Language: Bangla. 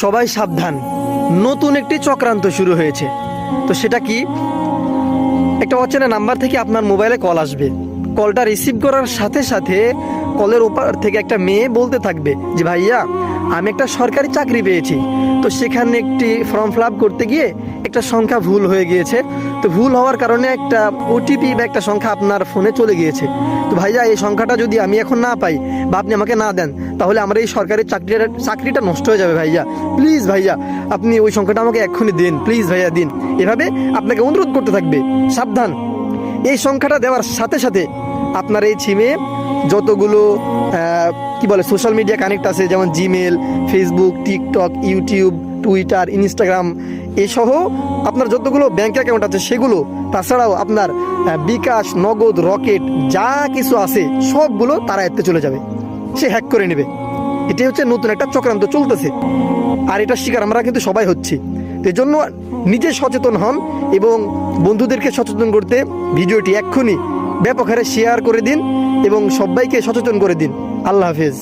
সবাই সাবধান, নতুন একটি চক্রান্ত শুরু হয়েছে। তো সেটা কি? একটা অচেনা নাম্বার থেকে আপনার মোবাইলে কল আসবে। কলটা রিসিভ করার সাথে সাথে কলের ওপার থেকে একটা মেয়ে বলতে থাকবে যে ভাইয়া, আমি একটা সরকারি চাকরি পেয়েছি, তো সেখানে একটি ফর্ম ফিল আপ করতে গিয়ে একটা সংখ্যা ভুল হয়ে গিয়েছে। তো ভুল হওয়ার কারণে একটা ওটিপি বা একটা সংখ্যা আপনার ফোনে চলে গিয়েছে। তো ভাইয়া, এই সংখ্যাটা যদি আমি এখন না পাই বা আপনি আমাকে না দেন, তাহলে আমার এই সরকারি চাকরিটা নষ্ট হয়ে যাবে। ভাইয়া প্লিজ, ভাইয়া আপনি ওই সংখ্যাটা আমাকে এক্ষুনি দিন, প্লিজ ভাইয়া দিন। এভাবে আপনাকে অনুরোধ করতে থাকবে। সাবধান, এই সংখ্যাটা দেওয়ার সাথে সাথে আপনার এই সিমে যতগুলো কি বলে সোশ্যাল মিডিয়া কানেক্ট আছে, যেমন Gmail, Facebook, TikTok, YouTube, Twitter, Instagram, এসহ আপনার যতগুলো ব্যাংক অ্যাকাউন্ট আছে সেগুলো, তাছাড়াও আপনার বিকাশ, নগদ, রকেট যা কিছু আছে সবগুলো তারা এতে চলে যাবে, সে হ্যাক করে নেবে। এটাই হচ্ছে নতুন একটা চক্রান্ত চলতেছে, আর এটার শিকার আমরা কিন্তু সবাই হচ্ছি। এই জন্য নিজে সচেতন হন এবং বন্ধুদেরকে সচেতন করতে ভিডিওটি এক্ষুনি ব্যাপক হারে শেয়ার করে দিন এবং সবাইকে সচেতন করে দিন। আল্লাহ হাফেজ।